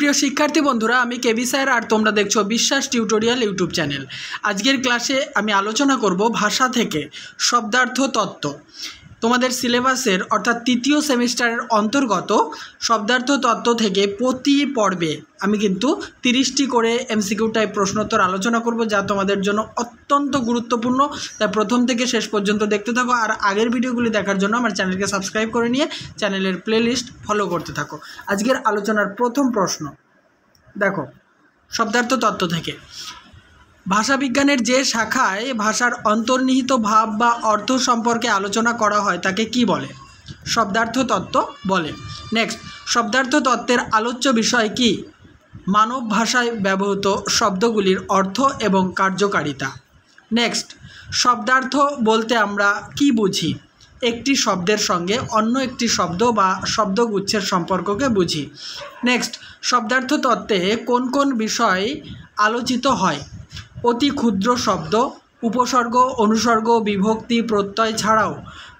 সুপ্রিয় শিক্ষার্থী বন্ধুরা, আমি কেবি স্যার আর তোমরা দেখছো বিশ্বাস টিউটোরিয়াল ইউটিউব চ্যানেল। আজকের ক্লাসে আমি আলোচনা করব ভাষা থেকে শব্দার্থ তত্ত্ব। তোমাদের সিলেবাসের অর্থাৎ তৃতীয় সেমিস্টারের অন্তর্গত শব্দার্থ তত্ত্ব থেকে প্রতি পর্বে আমি কিন্তু 30টি করে এমসিকিউ টাইপ প্রশ্নোত্তর আলোচনা করব, যা তোমাদের জন্য অত্যন্ত গুরুত্বপূর্ণ। তাই প্রথম থেকে শেষ পর্যন্ত দেখতে থাকো, আর আগের ভিডিওগুলি দেখার জন্য আমার চ্যানেলকে সাবস্ক্রাইব করে নিয়ে চ্যানেলের প্লেলিস্ট ফলো করতে থাকো। আজকের আলোচনার প্রথম প্রশ্ন দেখো, শব্দার্থ তত্ত্ব থেকে। ভাষাবিজ্ঞানের যে শাখায় ভাষার অন্তর্নিহিত ভাব বা অর্থ সম্পর্কে আলোচনা করা হয় তাকে কি বলে? শব্দার্থ তত্ত্ব বলে। নেক্সট, শব্দার্থ তত্ত্বের আলোচ্য বিষয় কি? মানব ভাষায় ব্যবহৃত শব্দগুলির অর্থ এবং কার্যকারিতা। নেক্সট, শব্দার্থ বলতে আমরা কি বুঝি? একটি শব্দের সঙ্গে অন্য একটি শব্দ বা শব্দগুচ্ছের সম্পর্ককে বুঝি। নেক্সট, শব্দার্থ তত্ত্বে কোন কোন বিষয় আলোচিত হয়? অতি ক্ষুদ্র শব্দ, উপসর্গ, অনুসর্গ, বিভক্তি, প্রত্যয় ছাড়াও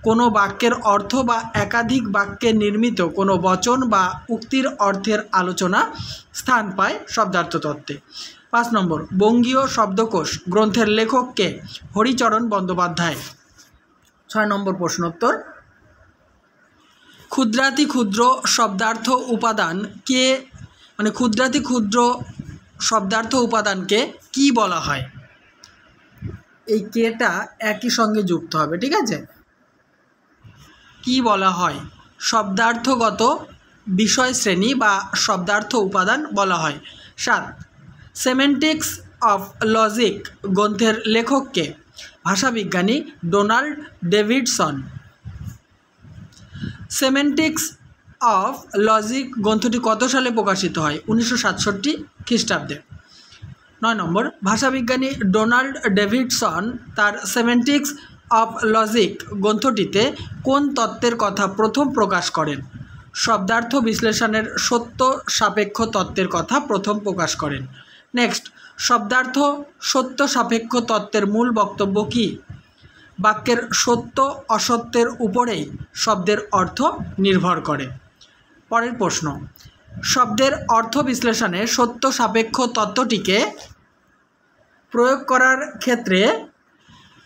কোনো বাক্যের অর্থ বা একাধিক বাক্যে নির্মিত কোনো বচন বা উক্তির অর্থের আলোচনা স্থান পায় শব্দার্থ তত্ত্বে। 5 নম্বর, বঙ্গীয় শব্দকোষ গ্রন্থের লেখক কে? হরিচরণ বন্দ্যোপাধ্যায়। 6 নম্বর প্রশ্নোত্তর, ক্ষুদ্রাতি ক্ষুদ্র শব্দার্থ উপাদান কে, মানে ক্ষুদ্রাতি ক্ষুদ্র শব্দার্থ উপাদানকে কি বলা হয়? এই কেটা একই সঙ্গে যুক্ত হবে, ঠিক আছে? কি বলা হয়? শব্দার্থগত বিষয় শ্রেণী বা শব্দার্থ উপাদান বলা হয়। 7, সেমেন্টিক্স অফ লজিক গ্রন্থের লেখক কে? ভাষাবিজ্ঞানী ডোনাল্ড ডেভিডসন। সেমেন্টিক্স অফ লজিক গ্রন্থটি কত সালে প্রকাশিত হয়? 1967 খ্রিস্টাব্দে। 9 নম্বর, ভাষাবিজ্ঞানী ডোনাল্ড ডেভিডসন তার সেমেন্টিক্স অফ লজিক গ্রন্থটিতে কোন তত্ত্বের কথা প্রথম প্রকাশ করেন? শব্দার্থ বিশ্লেষণের সত্য সাপেক্ষ তত্ত্বের কথা প্রথম প্রকাশ করেন। নেক্সট, শব্দার্থ সত্য সাপেক্ষ তত্ত্বের মূল বক্তব্য কী? বাক্যের সত্য অসত্যের উপরেই শব্দের অর্থ নির্ভর করে। পরের প্রশ্ন, শব্দের অর্থ বিশ্লেষণে সত্য সাপেক্ষ তত্ত্বটিকে প্রয়োগ করার ক্ষেত্রে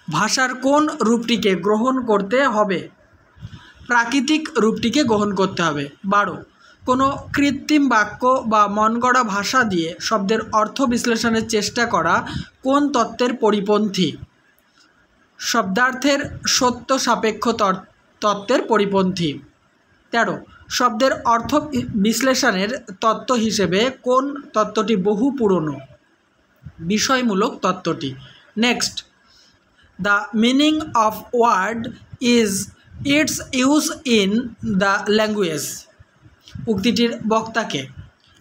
ভাষার কোন রূপটিকে গ্রহণ করতে হবে? প্রাকৃতিক রূপটিকে গ্রহণ করতে হবে। 12, কোনো কৃত্রিম বাক্য বা মনগড়া ভাষা দিয়ে শব্দের অর্থ বিশ্লেষণের চেষ্টা করা কোন তত্ত্বের পরিপন্থী? শব্দার্থের সত্য সাপেক্ষ তত্ত্বের পরিপন্থী। 13, শব্দের অর্থ বিশ্লেষণের তত্ত্ব হিসেবে কোন তত্ত্বটি বহু পুরনো? বিষয়মূলক তত্ত্বটি। Next, the meaning of word is its use in the language উক্তিটির বক্তাকে?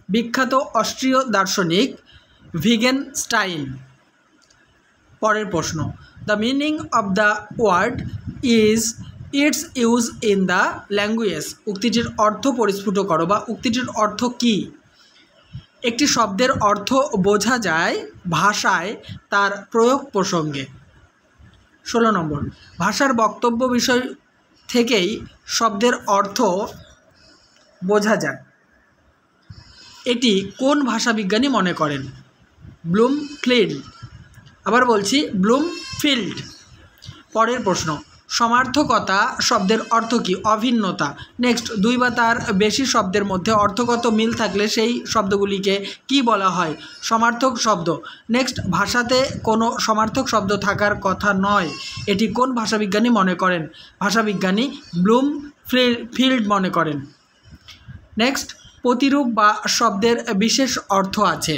বিখ্যাত অস্ট্রীয় দার্শনিক ভিগেনস্টাইন। পরের প্রশ্ন, the meaning of the word is its use in the language উক্তিটির অর্থ পরিস্ফুট করো, বা উক্তিটির অর্থ কী? একটি শব্দের অর্থ বোঝা যায় ভাষায় তার প্রয়োগ প্রসঙ্গে। 16 নম্বর, ভাষার বক্তব্য বিষয় থেকেই শব্দের অর্থ বোঝা যায়, এটি কোন ভাষাবিজ্ঞানী মনে করেন? ব্লুমফিল্ড। আবার বলছি, ব্লুমফিল্ড। পরের প্রশ্ন, সমার্থকতা শব্দের অর্থ কী? অভিন্নতা। নেক্সট, 2 বা তার বেশি শব্দের মধ্যে অর্থগত মিল থাকলে সেই শব্দগুলিকে কি বলা হয়? সমার্থক শব্দ। নেক্সট, ভাষাতে কোনো সমার্থক শব্দ থাকার কথা নয়, এটি কোন ভাষাবিজ্ঞানী মনে করেন? ভাষাবিজ্ঞানী ব্লুমফিল্ড মনে করেন। নেক্সট, প্রতিরূপ বা শব্দের বিশেষ অর্থ আছে,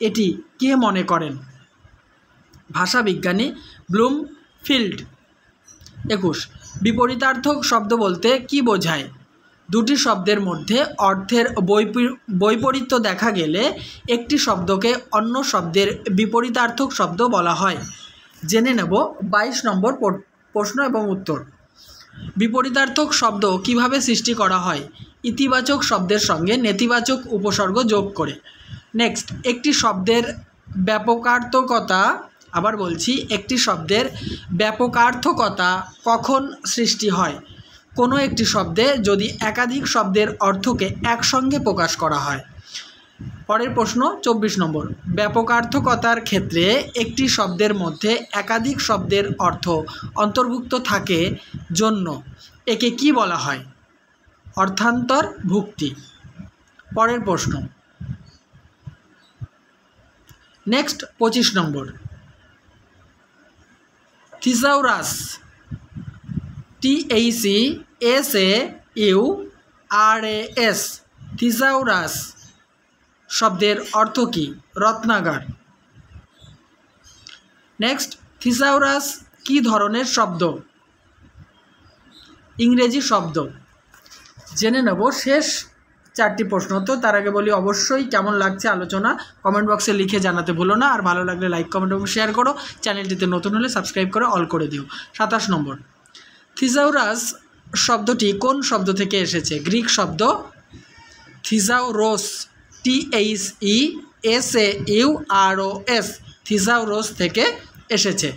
এটি কে মনে করেন? ভাষাবিজ্ঞানী ব্লুমফিল্ড। 21, বিপরীতার্থক শব্দ বলতে কি বোঝায়? দুটি শব্দের মধ্যে অর্থের বৈপরীত্য দেখা গেলে একটি শব্দকে অন্য শব্দের বিপরীতার্থক শব্দ বলা হয়। জেনে নেব 22 নম্বর প্রশ্ন এবং উত্তর। বিপরীতার্থক শব্দ কিভাবে সৃষ্টি করা হয়? ইতিবাচক শব্দের সঙ্গে নেতিবাচক উপসর্গ যোগ করে। নেক্সট, একটি শব্দের ব্যাপকার্থকতা, আবার বলছি, একটি শব্দের ব্যাপকার্থকতা কখন সৃষ্টি হয়? কোনো একটি শব্দে যদি একাধিক শব্দের অর্থকে একসঙ্গে প্রকাশ করা হয়। পরের প্রশ্ন 24 নম্বর। ব্যাপকার্থকতার ক্ষেত্রে একটি শব্দের মধ্যে একাধিক শব্দের অর্থ অন্তর্ভুক্ত থাকে জন্য একে কি বলা হয়? অর্থান্তরভুক্তি। পরের প্রশ্ন নেক্সট 25 নম্বর। থিসাউরাস THESAURAS থিসাউরাস শব্দের অর্থ কি? রত্নাগার। নেক্সট, থিসাউরাস কি ধরনের শব্দ? ইংরেজি শব্দ। জেনে নেব শেষ 4টি প্রশ্ন। তো তার আগে বলি অবশ্যই কেমন লাগছে আলোচনা কমেন্ট বক্সে লিখে জানাতে ভুলো না। আর ভালো লাগলে লাইক কমেন্ট এবং শেয়ার করো। চ্যানেলটিতে নতুন হলে সাবস্ক্রাইব করে অল করে দিও। 27 নম্বর। থিসাউরাস শব্দটি কোন শব্দ থেকে এসেছে? গ্রিক শব্দ থিসাউরোস THESAUROS থিসাউরোস থেকে এসেছে।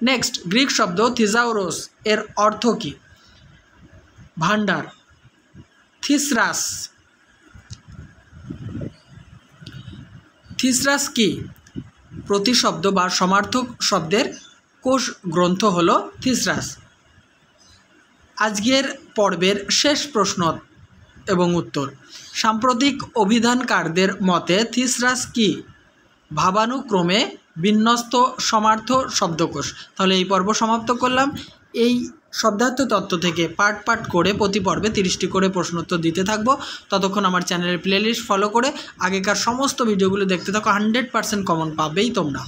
নেক্সট, গ্রিক শব্দ থিসাউরোস এর অর্থ কি? ভান্ডার। থিসরাস থিসরাস কি? প্রতিশব্দ বা সমার্থক শব্দের কোষ গ্রন্থ হলো থিসরাস। আজকের পর্বের শেষ প্রশ্ন এবং উত্তর। সাম্প্রতিক অভিধানকারদের মতে থিসরাস কি? ভাবানুক্রমে বিন্যস্ত সমার্থ শব্দকোষ। তাহলে এই পর্ব সমাপ্ত করলাম। এই শব্দার্থ তত্ত্ব থেকে পার্ট করে প্রতি পর্বে 30টি করে প্রশ্নোত্তর দিতে থাকবো। ততক্ষণ আমার চ্যানেলের প্লেলিস্ট ফলো করে আগেকার সমস্ত ভিডিওগুলো দেখতে থাকো। 100% কমন পাবেই তোমরা।